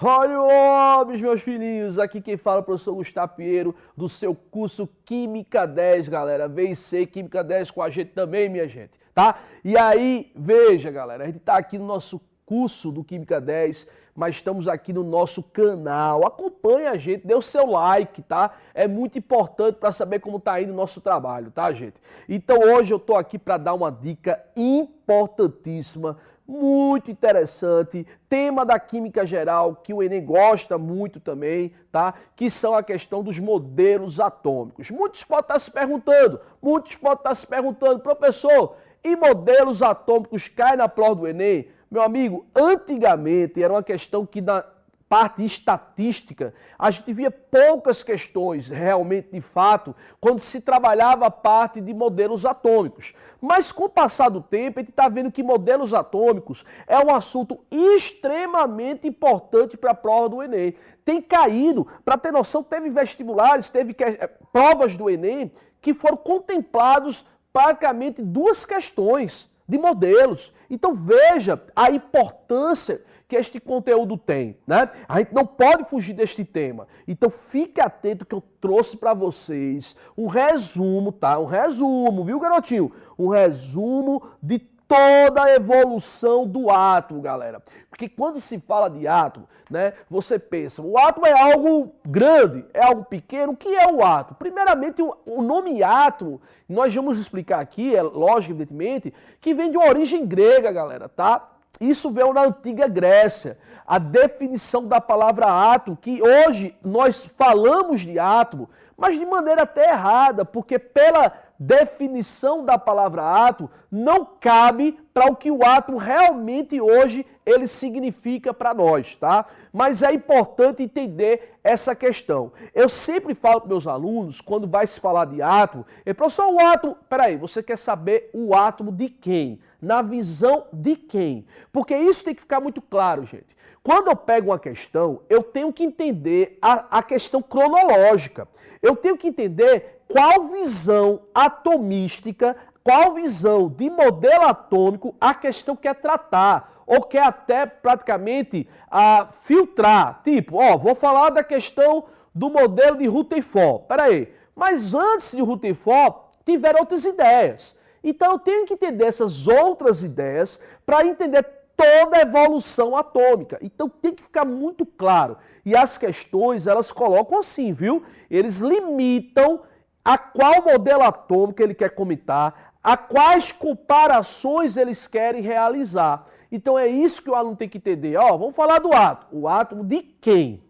Olha o homens, meus filhinhos, aqui quem fala é o professor Gustavo Pinheiro, do seu curso Química 10, galera. Vem ser Química 10 com a gente também, minha gente, tá? E aí, veja, galera, a gente tá aqui no nosso curso do Química 10, mas estamos aqui no nosso canal. Acompanhe a gente, dê o seu like, tá? É muito importante para saber como tá indo o nosso trabalho, tá, gente? Então hoje eu tô aqui para dar uma dica importantíssima, muito interessante, tema da química geral, que o Enem gosta muito também, tá? Que são a questão dos modelos atômicos. Muitos podem estar se perguntando, professor, e modelos atômicos caem na prova do Enem? Meu amigo, antigamente era uma questão que na parte estatística, a gente via poucas questões, realmente, de fato, quando se trabalhava a parte de modelos atômicos. Mas com o passar do tempo, a gente está vendo que modelos atômicos é um assunto extremamente importante para a prova do Enem. Tem caído, para ter noção, teve vestibulares, teve provas do Enem que foram contemplados praticamente duas questões de modelos. Então veja a importância que este conteúdo tem, né? A gente não pode fugir deste tema. Então fique atento que eu trouxe para vocês um resumo, tá? Um resumo, viu, garotinho? Um resumo de toda a evolução do átomo, galera. Porque quando se fala de átomo, né, você pensa, o átomo é algo grande, é algo pequeno. O que é o átomo? Primeiramente, o nome átomo, nós vamos explicar aqui, é lógico, evidentemente, que vem de uma origem grega, galera, tá? Isso veio na antiga Grécia. A definição da palavra átomo, que hoje nós falamos de átomo, mas de maneira até errada, porque pela definição da palavra átomo não cabe para o que o átomo realmente hoje ele significa para nós, tá? Mas é importante entender essa questão. Eu sempre falo para meus alunos, quando vai se falar de átomo, professor, o átomo, peraí, você quer saber o átomo de quem? Na visão de quem? Porque isso tem que ficar muito claro, gente. Quando eu pego uma questão, eu tenho que entender a questão cronológica. Eu tenho que entender qual visão atomística, qual visão de modelo atômico a questão quer tratar, ou quer até praticamente filtrar. Tipo, vou falar da questão do modelo de Rutherford. Peraí, mas antes de Rutherford, tiveram outras ideias. Então eu tenho que entender essas outras ideias para entender toda a evolução atômica. Então tem que ficar muito claro. E as questões, elas colocam assim, viu? Eles limitam a qual modelo atômico ele quer comentar, a quais comparações eles querem realizar. Então é isso que o aluno tem que entender. Vamos falar do átomo. O átomo de quem?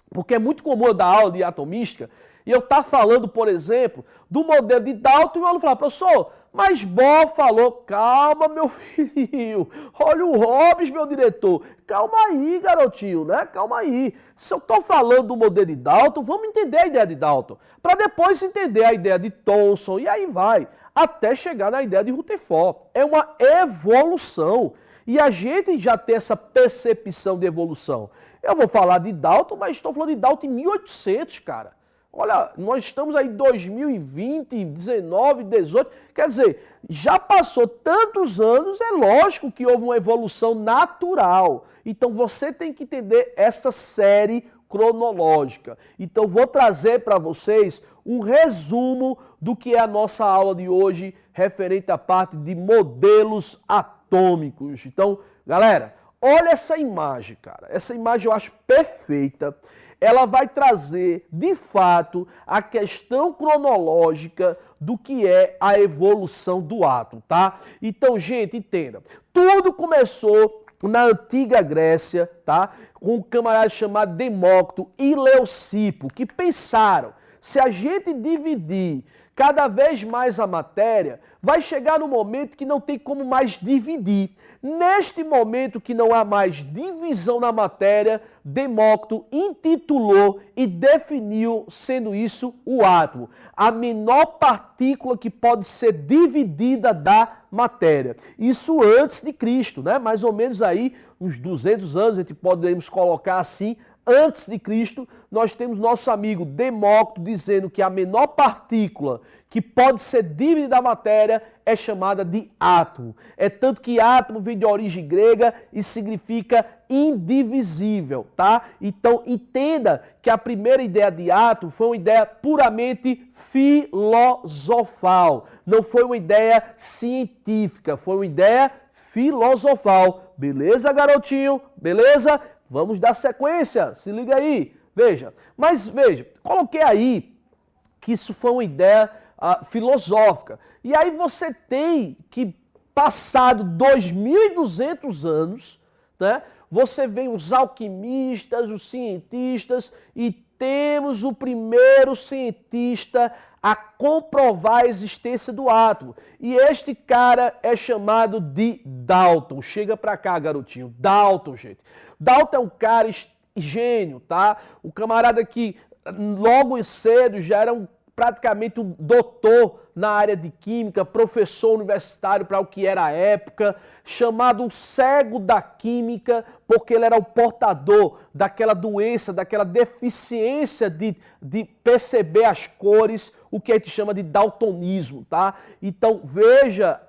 Porque é muito comum eu dar aula de atomística e eu estar falando, por exemplo, do modelo de Dalton e o aluno falar, professor, mas Bohr falou, calma, meu filhinho, olha o Hobbes, meu diretor, calma aí, garotinho, né? Calma aí. Se eu estou falando do modelo de Dalton, vamos entender a ideia de Dalton, para depois entender a ideia de Thomson, e aí vai, até chegar na ideia de Rutherford. É uma evolução, e a gente já tem essa percepção de evolução. Eu vou falar de Dalton, mas estou falando de Dalton em 1800, cara. Olha, nós estamos aí em 2020, 19, 18, quer dizer, já passou tantos anos, é lógico que houve uma evolução natural. Então você tem que entender essa série cronológica. Então vou trazer para vocês um resumo do que é a nossa aula de hoje, referente à parte de modelos atômicos. Então, galera, olha essa imagem, cara. Essa imagem eu acho perfeita. Ela vai trazer, de fato, a questão cronológica do que é a evolução do átomo, tá? Então, gente, entenda. Tudo começou na antiga Grécia, tá? Com um camarada chamado Demócrito e Leucipo, que pensaram, se a gente dividir cada vez mais a matéria, vai chegar no momento que não tem como mais dividir. Neste momento que não há mais divisão na matéria, Demócrito intitulou e definiu, sendo isso, o átomo. A menor partícula que pode ser dividida da matéria. Isso antes de Cristo, né? Mais ou menos aí, uns 200 anos, a gente podemos colocar assim. Antes de Cristo, nós temos nosso amigo Demócrito dizendo que a menor partícula que pode ser dividido da matéria é chamada de átomo. É tanto que átomo vem de origem grega e significa indivisível, tá? Então entenda que a primeira ideia de átomo foi uma ideia puramente filosofal. Não foi uma ideia científica, foi uma ideia filosofal. Beleza, garotinho? Beleza? Vamos dar sequência. Se liga aí. Veja. Mas veja, coloquei aí que isso foi uma ideia filosófica. E aí você tem que, passado 2.200 anos, né, você vem os alquimistas, os cientistas, e temos o primeiro cientista a comprovar a existência do átomo. E este cara é chamado de Dalton. Chega pra cá, garotinho. Dalton, gente. Dalton é um cara gênio, tá? O camarada que logo cedo já era praticamente um doutor na área de química, professor universitário para o que era a época, chamado o cego da química, porque ele era o portador daquela doença, daquela deficiência de perceber as cores, o que a gente chama de daltonismo, tá? Então veja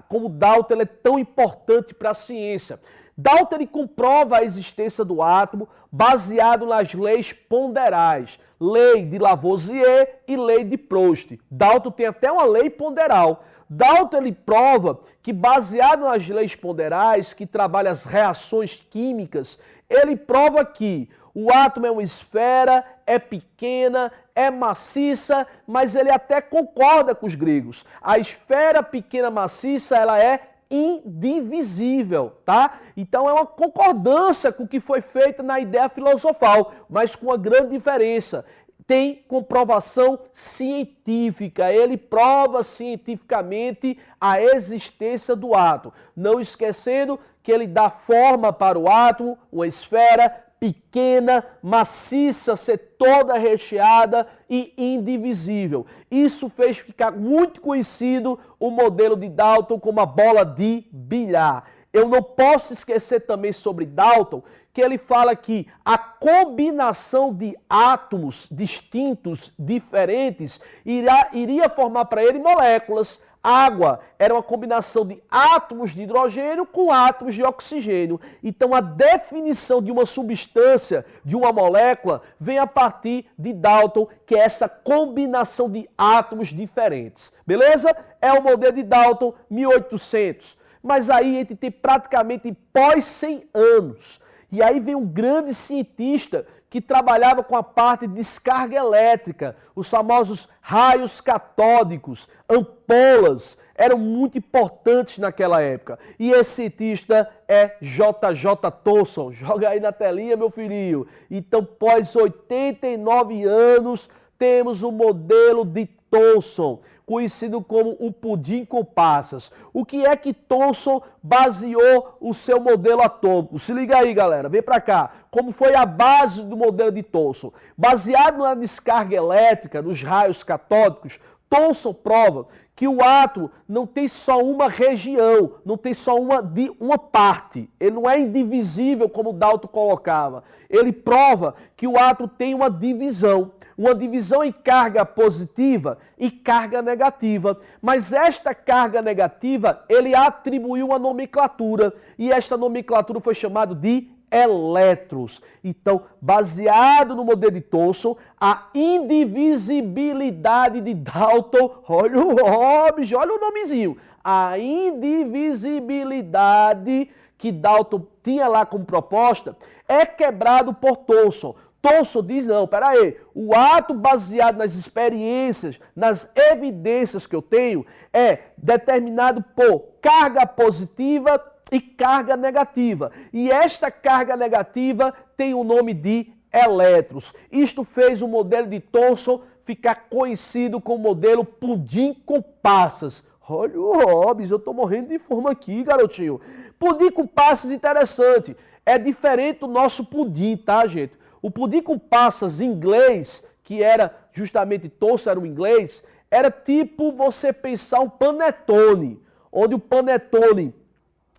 como Dalton é tão importante para a ciência. Dalton ele comprova a existência do átomo baseado nas leis ponderais, lei de Lavoisier e lei de Proust. Dalton tem até uma lei ponderal. Dalton ele prova que, baseado nas leis ponderais, que trabalha as reações químicas, ele prova que o átomo é uma esfera, é pequena, é maciça, mas ele até concorda com os gregos. A esfera pequena maciça, ela é indivisível, tá? Então é uma concordância com o que foi feito na ideia filosofal, mas com uma grande diferença. Tem comprovação científica, ele prova cientificamente a existência do átomo. Não esquecendo que ele dá forma para o átomo, uma esfera pequena, maciça, ser toda recheada e indivisível. Isso fez ficar muito conhecido o modelo de Dalton como a bola de bilhar. Eu não posso esquecer também sobre Dalton, que ele fala que a combinação de átomos distintos, diferentes, iria formar para ele moléculas. Água era uma combinação de átomos de hidrogênio com átomos de oxigênio. Então a definição de uma substância, de uma molécula, vem a partir de Dalton, que é essa combinação de átomos diferentes. Beleza? É o modelo de Dalton, 1800. Mas aí a gente tem praticamente pós 100 anos. E aí vem um grande cientista que trabalhava com a parte de descarga elétrica, os famosos raios catódicos, ampolas, eram muito importantes naquela época. E esse cientista é J.J. Thomson. Joga aí na telinha, meu filhinho. Então, pós 89 anos, temos o modelo de Thomson, conhecido como o pudim com passas. O que é que Thomson baseou o seu modelo atômico? Se liga aí, galera, vem pra cá. Como foi a base do modelo de Thomson? Baseado na descarga elétrica, nos raios catódicos, Thomson prova que o átomo não tem só uma região, não tem só uma parte. Ele não é indivisível como Dalton colocava. Ele prova que o átomo tem uma divisão em carga positiva e carga negativa. Mas esta carga negativa, ele atribuiu uma nomenclatura, e esta nomenclatura foi chamada de elétrons. Então, baseado no modelo de Thomson, a indivisibilidade de Dalton, olha o Hobbes, olha o nomezinho, a indivisibilidade que Dalton tinha lá como proposta é quebrado por Thomson. Thomson diz, não, peraí, o ato baseado nas experiências, nas evidências que eu tenho, é determinado por carga positiva e carga negativa. E esta carga negativa tem o nome de elétrons. Isto fez o modelo de Thomson ficar conhecido como modelo pudim com passas. Olha o Hobbes, eu tô morrendo de fome aqui, garotinho. Pudim com passas, interessante. É diferente do nosso pudim, tá, gente? O pudim com passas em inglês, que era justamente Thomson, era o inglês, era tipo você pensar um panetone, onde o panetone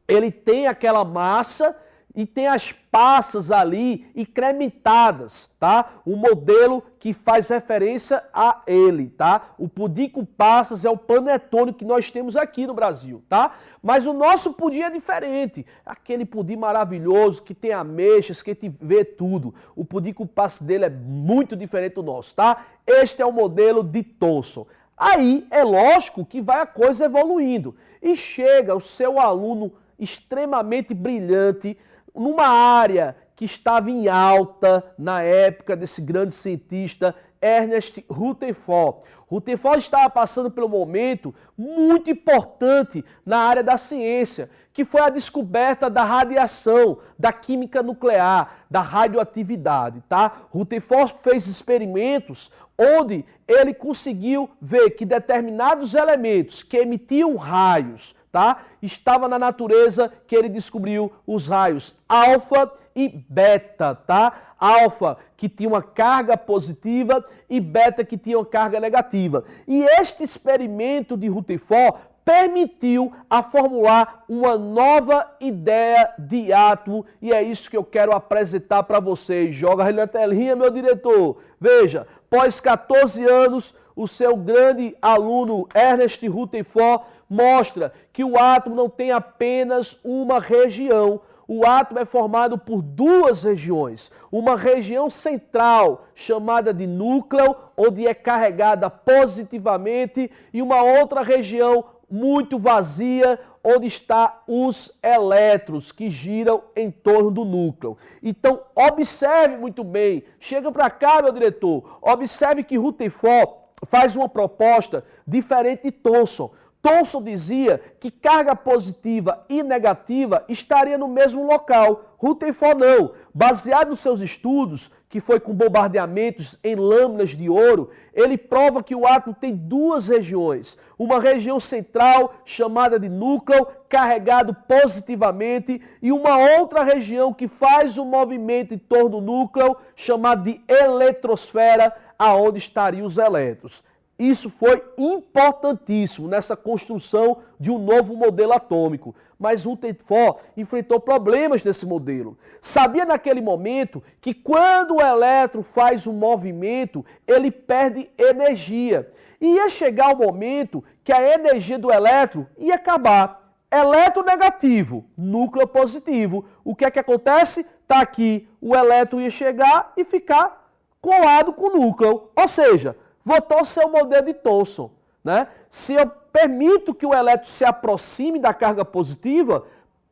ele tem aquela massa e tem as passas ali incrementadas, tá? Um modelo que faz referência a ele, tá? O pudim com passas é o panetone que nós temos aqui no Brasil, tá? Mas o nosso pudim é diferente. Aquele pudim maravilhoso que tem ameixas, que te vê tudo. O pudim com passas dele é muito diferente do nosso, tá? Este é o modelo de Thomson. Aí é lógico que vai a coisa evoluindo e chega o seu aluno extremamente brilhante numa área que estava em alta na época desse grande cientista Ernest Rutherford. Rutherford estava passando por um momento muito importante na área da ciência, que foi a descoberta da radiação, da química nuclear, da radioatividade, tá? Rutherford fez experimentos onde ele conseguiu ver que determinados elementos que emitiam raios, tá? Estava na natureza que ele descobriu os raios alfa e beta, tá? Alfa que tinha uma carga positiva e beta que tinha uma carga negativa. E este experimento de Rutherford permitiu a formular uma nova ideia de átomo e é isso que eu quero apresentar para vocês. Joga aí na telinha, meu diretor. Veja, após 14 anos, o seu grande aluno Ernest Rutherford mostra que o átomo não tem apenas uma região. O átomo é formado por duas regiões. Uma região central, chamada de núcleo, onde é carregada positivamente, e uma outra região muito vazia, onde estão os elétrons que giram em torno do núcleo. Então, observe muito bem. Chega para cá, meu diretor. Observe que Rutherford faz uma proposta diferente de Thomson. Thomson dizia que carga positiva e negativa estaria no mesmo local. Rutherford não. Baseado nos seus estudos, que foi com bombardeamentos em lâminas de ouro, ele prova que o átomo tem duas regiões. Uma região central, chamada de núcleo, carregado positivamente, e uma outra região que faz o movimento em torno do núcleo, chamada de eletrosfera, aonde estariam os elétrons. Isso foi importantíssimo nessa construção de um novo modelo atômico. Mas Rutherford enfrentou problemas nesse modelo. Sabia naquele momento que quando o elétron faz um movimento, ele perde energia. E ia chegar o momento que a energia do elétron ia acabar. Elétron negativo, núcleo positivo. O que é que acontece? Está aqui, o elétron ia chegar e ficar colado com o núcleo. Ou seja, voltou ao seu modelo de Thomson, né? Se eu permito que o elétron se aproxime da carga positiva,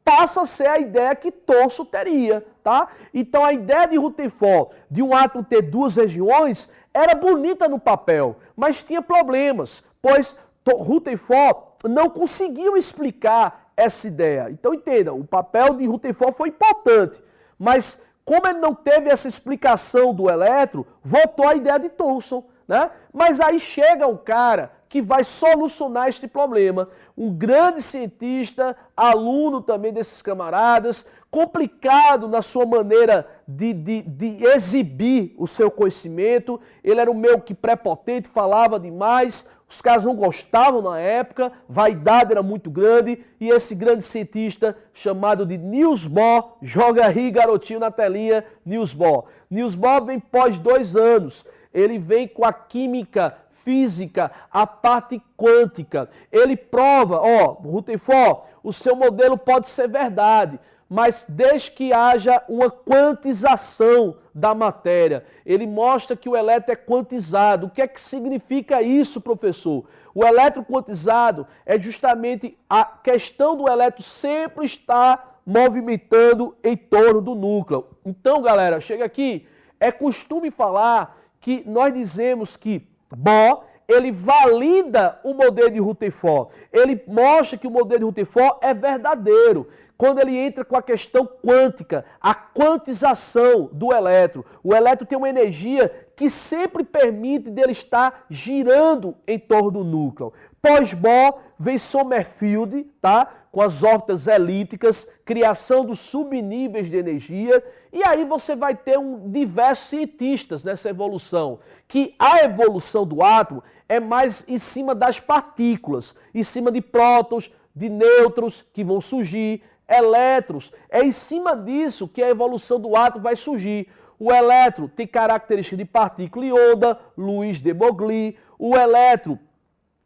passa a ser a ideia que Thomson teria, tá? Então a ideia de Rutherford de um átomo ter duas regiões era bonita no papel, mas tinha problemas, pois Rutherford não conseguiu explicar essa ideia. Então entenda, o papel de Rutherford foi importante, mas como ele não teve essa explicação do elétron, voltou à ideia de Thomson, né? Mas aí chega um cara que vai solucionar este problema. Um grande cientista, aluno também desses camaradas, complicado na sua maneira de exibir o seu conhecimento. Ele era um meio que prepotente, falava demais, os caras não gostavam na época, vaidade era muito grande, e esse grande cientista chamado de Niels Bohr, joga aí garotinho na telinha, Niels Bohr. Niels Bohr vem pós 2 anos, ele vem com a química física, a parte quântica. Ele prova, Rutherford, o seu modelo pode ser verdade, mas desde que haja uma quantização da matéria. Ele mostra que o elétron é quantizado. O que é que significa isso, professor? O elétron quantizado é justamente a questão do elétron sempre estar movimentando em torno do núcleo. Então, galera, chega aqui, é costume falar que nós dizemos que Bohr, ele valida o modelo de Rutherford. Ele mostra que o modelo de Rutherford é verdadeiro. Quando ele entra com a questão quântica, a quantização do elétron. O elétron tem uma energia que sempre permite dele estar girando em torno do núcleo. Pós-Bohr vem Sommerfeld, tá? Com as órbitas elípticas, criação dos subníveis de energia. E aí você vai ter diversos cientistas nessa evolução, que a evolução do átomo é mais em cima das partículas, em cima de prótons, de nêutrons que vão surgir, elétrons. É em cima disso que a evolução do átomo vai surgir. O elétron tem característica de partícula e onda, luz de Broglie. O elétron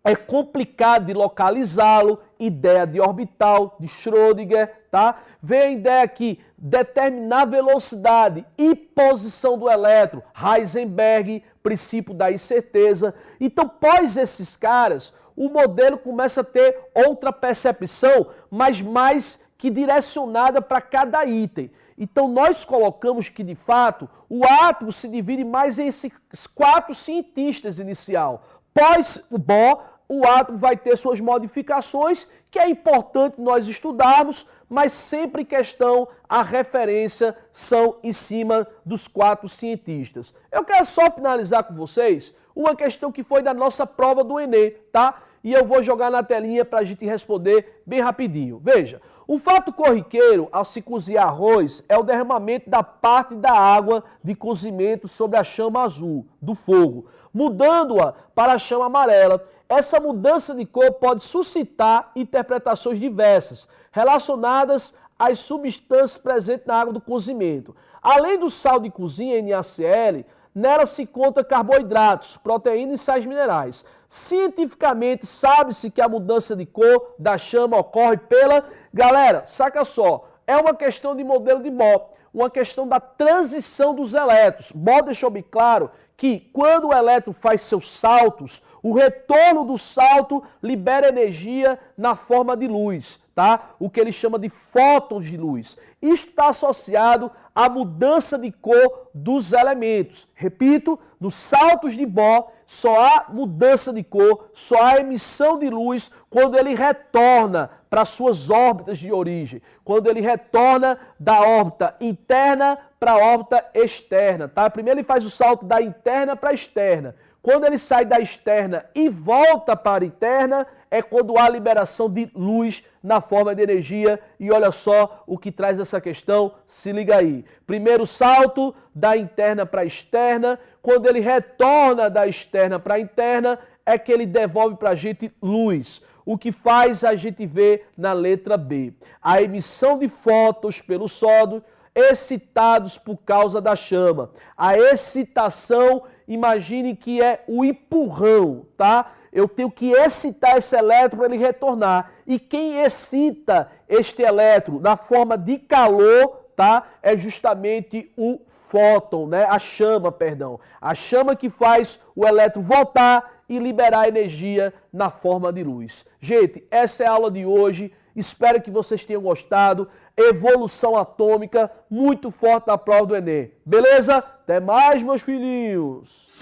é complicado de localizá-lo, ideia de orbital, de Schrödinger, tá? Vem a ideia aqui, determinar velocidade e posição do elétron, Heisenberg, princípio da incerteza. Então, pós esses caras, o modelo começa a ter outra percepção, mas mais que direcionada para cada item. Então, nós colocamos que, de fato, o átomo se divide mais em esses 4 cientistas inicial. Pós o Bohr, o átomo vai ter suas modificações, que é importante nós estudarmos, mas sempre questão, a referência são em cima dos 4 cientistas. Eu quero só finalizar com vocês uma questão que foi da nossa prova do Enem, tá? E eu vou jogar na telinha para a gente responder bem rapidinho. Veja, o fato corriqueiro ao se cozinhar arroz é o derramamento da parte da água de cozimento sobre a chama azul do fogo, mudando-a para a chama amarela. Essa mudança de cor pode suscitar interpretações diversas, relacionadas às substâncias presentes na água do cozimento. Além do sal de cozinha, NaCl, nela se encontra carboidratos, proteínas e sais minerais. Cientificamente, sabe-se que a mudança de cor da chama ocorre pela... Galera, saca só, é uma questão de modelo de Bohr, uma questão da transição dos elétrons. Bohr deixou bem claro que quando o elétron faz seus saltos, o retorno do salto libera energia na forma de luz, tá? O que ele chama de fótons de luz. Isto está associado à mudança de cor dos elementos. Repito, nos saltos de Bohr só há mudança de cor, só há emissão de luz quando ele retorna para suas órbitas de origem, quando ele retorna da órbita interna para a órbita externa, tá? Primeiro ele faz o salto da interna para a externa. Quando ele sai da externa e volta para a interna, é quando há liberação de luz na forma de energia. E olha só o que traz essa questão, se liga aí. Primeiro salto da interna para a externa, quando ele retorna da externa para a interna, é que ele devolve para a gente luz. O que faz a gente ver na letra B. A emissão de fótons pelo sódio, excitados por causa da chama. A excitação, imagine que é o empurrão, tá? Eu tenho que excitar esse elétron para ele retornar. E quem excita este elétron na forma de calor, tá? É justamente o fóton, né? A chama, perdão. A chama que faz o elétron voltar e liberar energia na forma de luz. Gente, essa é a aula de hoje. Espero que vocês tenham gostado. Evolução atômica muito forte na prova do Enem. Beleza? Até mais, meus filhinhos!